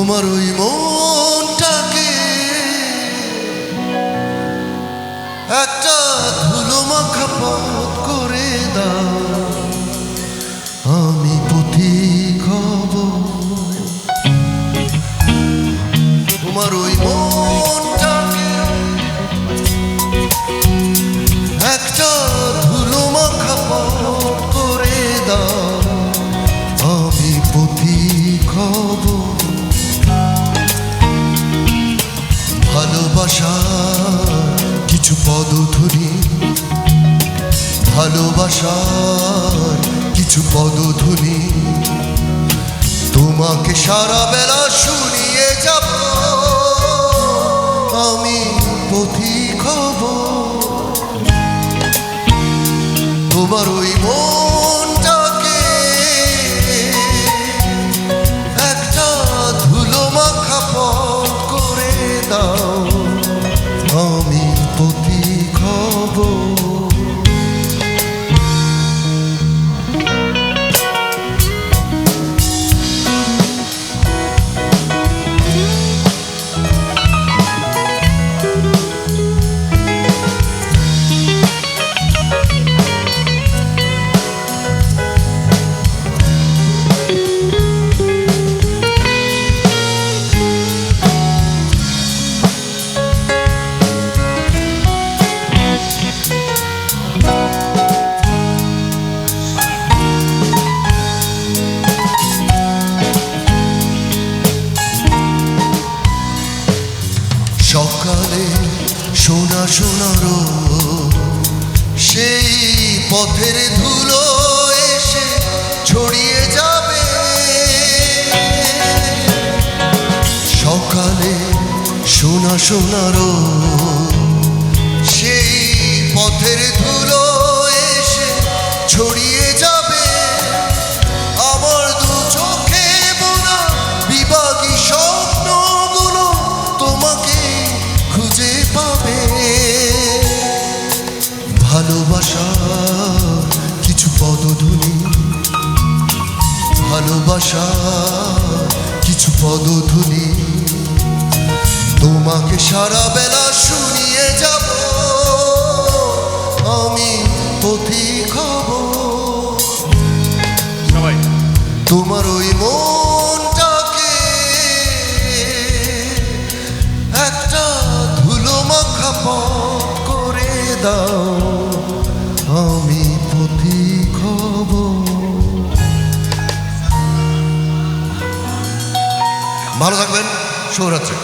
তোমার ওই মনটাকে একটা ধুলো মাখা পথ করে দাও, আমি পথিক হব। তোমার ওই মনটাকে একটা ধুলো মাখা পথ করে দাও, আমি পথিক হব। ভালোবাসার কিছু পদধ্বনি, ভালোবাসার কিছু পদধ্বনি তোমাকে সারা বেলা শুনিয়ে যাব, আমি পথিক হব। তোমার ওই মনটাকে একটা ধুলো মাখা পথ করে দাও, আমি পথিক হব। সকালে সোনা সোনার সেই পথের ধুলো এসে ছড়িয়ে যাবে। সকালে সোনা সোনার সেই পথের ধুলো এসে ছড়িয়ে যাবে। আমার দু চোখে বোনা বিভাগী স্বপ্নগুলো তোমাকে খুঁজে পাবে। ভালোবাসার কিছু পদধ্বনি, ভালোবাসার কিছু পদধ্বনি তোমাকে সারা বেলা শুনিয়ে যাব, আমি পথিক হব। সবাই তোমার ওই মনটাকে একটা ধুলো মাখা পথ করে দাও, আমি পথিক হব। ভালো থাকবেন, শুভরাত্রি।